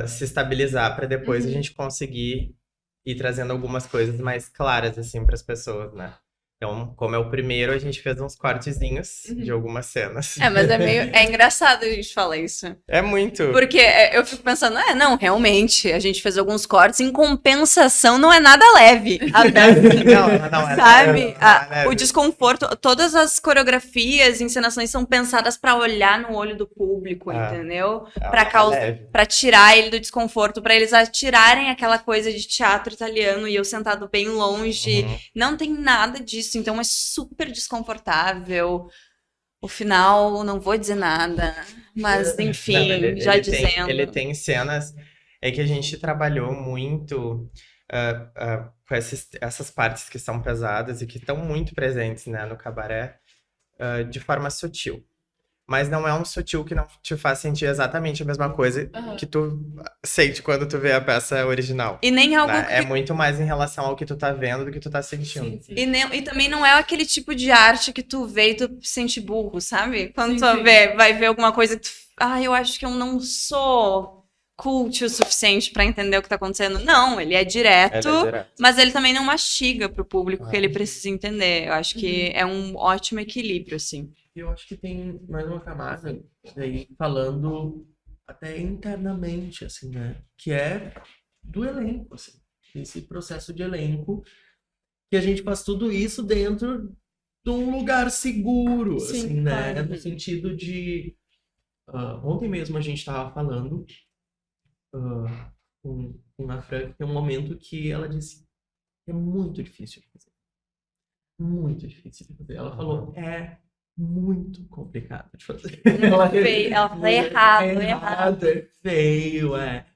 se estabilizar para depois a gente conseguir ir trazendo algumas coisas mais claras, assim, para as pessoas, né? Então, como é o primeiro, a gente fez uns cortezinhos de algumas cenas. mas é engraçado a gente falar isso. É muito. Porque eu fico pensando, não, realmente, a gente fez alguns cortes, em compensação não é nada leve. Não, Sabe? O desconforto, todas as coreografias, encenações são pensadas pra olhar no olho do público, entendeu? Pra tirar ele do desconforto, pra eles atirarem aquela coisa de teatro italiano e eu sentado bem longe. Não tem nada disso, então é super desconfortável. O final, não vou dizer nada, mas enfim, Não, ele, já ele dizendo. ele tem cenas. É que a gente trabalhou muito com essas partes que são pesadas e que estão muito presentes, né, no cabaré, de forma sutil. Mas não é um sutil que não te faz sentir exatamente a mesma coisa Aham. que tu sente quando tu vê a peça original. E nem algo Né? É que. muito mais em relação ao que tu tá vendo do que tu tá sentindo. Sim, sim. E também não é aquele tipo de arte que tu vê e tu se sente burro, sabe? Quando Sim, tu sim. vai ver alguma coisa que tu. Eu acho que eu não sou cult o suficiente pra entender o que tá acontecendo. Não, ele é direto, Ela é direto. mas ele também não mastiga pro público que ele Ah. precisa entender. Eu acho que é um ótimo equilíbrio, assim. E eu acho que tem mais uma camada daí falando até internamente, assim, né? Que é do elenco, assim. Esse processo de elenco, que a gente faz tudo isso dentro de um lugar seguro, Sim, assim, né? claro. No sentido de... ontem mesmo a gente estava falando com a Fran, que tem um momento que ela disse que é muito difícil de fazer. Muito difícil de fazer. Ela falou, é muito complicado de fazer. Muito feio. Ela fala errado. É feio, é.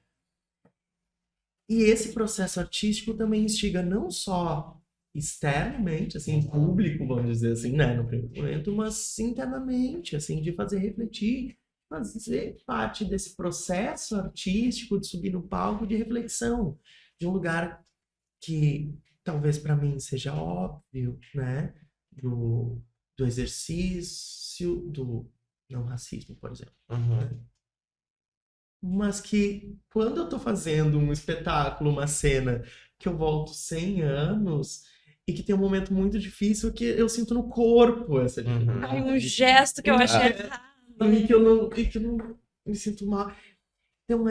E esse processo artístico também instiga não só externamente, assim, em público, vamos dizer assim, né, no primeiro momento, mas internamente, assim, de fazer refletir, fazer parte desse processo artístico de subir no palco de reflexão, de um lugar que talvez para mim seja óbvio, né, do exercício do não racismo, por exemplo. Uhum. Mas que quando eu tô fazendo um espetáculo, uma cena que eu volto 100 anos e que tem um momento muito difícil que eu sinto no corpo essa dificuldade. Um gesto que eu achei errado. E que eu não me sinto mal. Então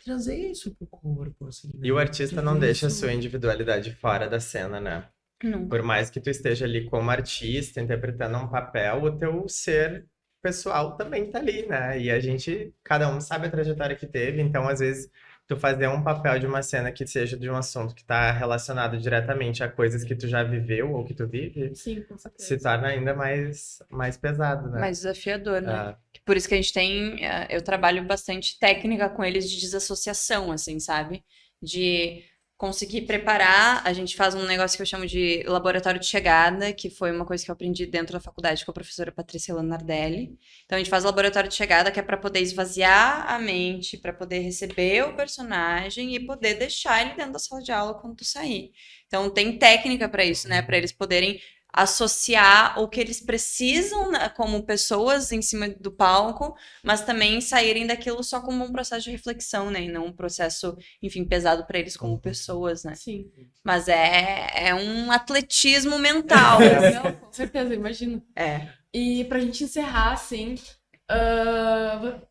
trazer isso pro corpo, assim, né? E o artista não Trazer deixa a isso- sua individualidade fora da cena, né? Nunca. Por mais que tu esteja ali como artista, interpretando um papel, o teu ser pessoal também tá ali, né? E a gente, cada um sabe a trajetória que teve, então às vezes tu fazer um papel de uma cena que seja de um assunto que tá relacionado diretamente a coisas que tu já viveu ou que tu vive, Sim, com certeza. se torna ainda mais pesado, né? Mais desafiador, né? Ah, Por isso que a gente tem. Eu trabalho bastante técnica com eles de desassociação, assim, sabe? De conseguir preparar. A gente faz um negócio que eu chamo de laboratório de chegada, que foi uma coisa que eu aprendi dentro da faculdade com a professora Patrícia Lanardelli. Então a gente faz o laboratório de chegada, que é para poder esvaziar a mente, para poder receber o personagem e poder deixar ele dentro da sala de aula quando tu sair. Então tem técnica para isso, né? Para eles poderem associar o que eles precisam, né, como pessoas em cima do palco, mas também saírem daquilo só como um processo de reflexão, né? E não um processo, enfim, pesado para eles como pessoas, né? Sim. Mas é um atletismo mental. Não, com certeza, imagino. É. E pra gente encerrar, assim,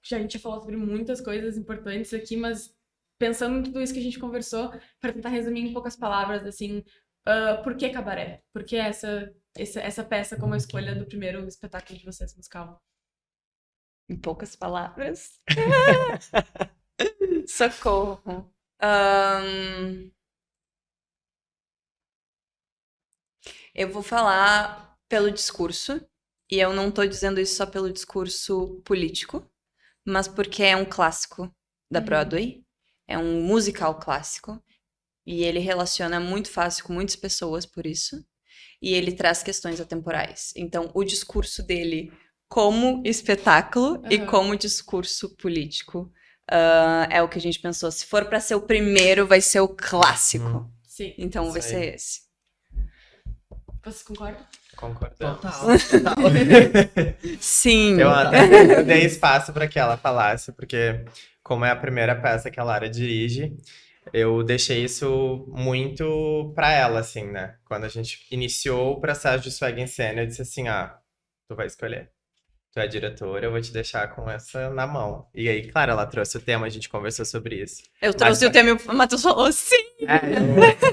já a gente já falou sobre muitas coisas importantes aqui, mas pensando em tudo isso que a gente conversou, para tentar resumir em poucas palavras, assim, por que cabaré? Por que essa peça como a escolha do primeiro espetáculo de vocês, musical? Em poucas palavras. Socorro. Eu vou falar pelo discurso, e eu não tô dizendo isso só pelo discurso político, mas porque é um clássico da Broadway, é um musical clássico, e ele relaciona muito fácil com muitas pessoas por isso, e ele traz questões atemporais. Então, o discurso dele como espetáculo e como discurso político é o que a gente pensou. Se for pra ser o primeiro, vai ser o clássico. Sim. Então, Isso vai aí. ser esse. Vocês concordam? concordamos. Total. Sim. Eu dei espaço para que ela falasse, porque como é a primeira peça que a Lara dirige, eu deixei isso muito para ela, assim, né? Quando a gente iniciou o processo de Swag em Cena, eu disse assim, tu vai escolher. Tu é a diretora, eu vou te deixar com essa na mão. E aí, claro, ela trouxe o tema, a gente conversou sobre isso. Eu trouxe o tema e o Matheus falou sim.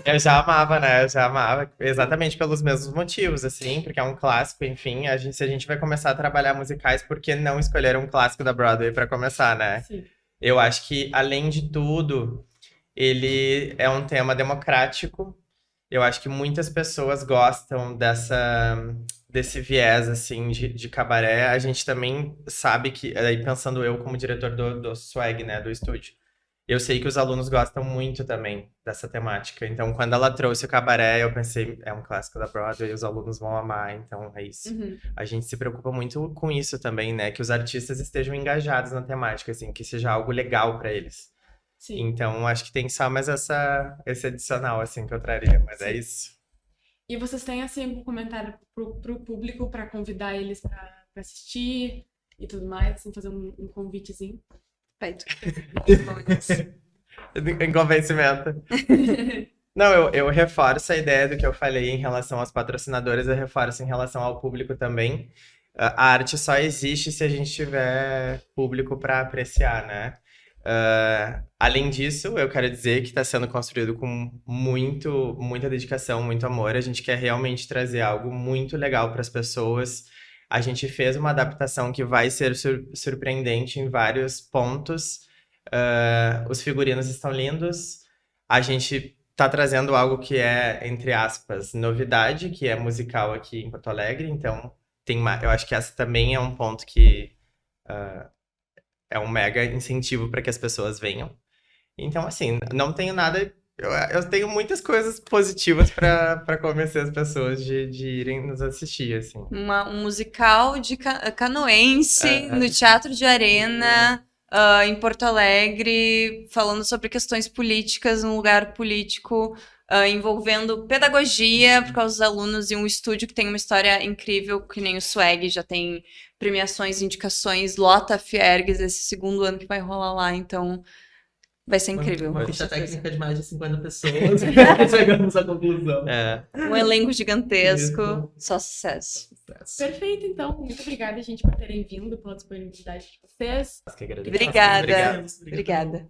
Eu já amava, né? Eu já amava, exatamente pelos mesmos motivos, assim, porque é um clássico, enfim. Se a gente vai começar a trabalhar musicais, por que não escolher um clássico da Broadway para começar, né? Sim. Eu acho que, além de tudo, ele é um tema democrático. Eu acho que muitas pessoas gostam desse viés, assim, de cabaré. A gente também sabe que, aí pensando eu como diretor do swag, né, do estúdio, eu sei que os alunos gostam muito também dessa temática. Então, quando ela trouxe o cabaré, eu pensei, é um clássico da Broadway, os alunos vão amar, então é isso. Uhum. A gente se preocupa muito com isso também, né? Que os artistas estejam engajados na temática, assim, que seja algo legal para eles. Sim. Então, acho que tem só mais esse adicional, assim, que eu traria, mas é Sim. isso. E vocês têm, assim, algum comentário pro público pra convidar eles pra assistir e tudo mais, assim, fazer um convitezinho? Feito. Em convencimento. Não, eu reforço a ideia do que eu falei em relação aos patrocinadores, eu reforço em relação ao público também. A arte só existe se a gente tiver público para apreciar, né? Além disso, eu quero dizer que está sendo construído com muita dedicação, muito amor. A gente quer realmente trazer algo muito legal para as pessoas. A gente fez uma adaptação que vai ser surpreendente em vários pontos. Os figurinos estão lindos. A gente tá trazendo algo que é, entre aspas, novidade, que é musical aqui em Porto Alegre. Então, eu acho que essa também é um ponto que é um mega incentivo para que as pessoas venham. Então, assim, não tenho nada. Eu tenho muitas coisas positivas para convencer as pessoas de irem nos assistir, assim. Um musical de canoense no Teatro de Arena, em Porto Alegre, falando sobre questões políticas num lugar político, envolvendo pedagogia por causa dos alunos e um estúdio que tem uma história incrível, que nem o Swag, já tem premiações, indicações, lota Fiergues esse segundo ano que vai rolar lá, então vai ser incrível. Uma com ficha certeza. técnica de mais de 50 pessoas. Chegamos à conclusão. Um elenco gigantesco, Isso. só sucesso. Perfeito, então. Muito obrigada, gente, por terem vindo, pela disponibilidade de vocês. Nós que agradecemos. Obrigada. Obrigado. Obrigada.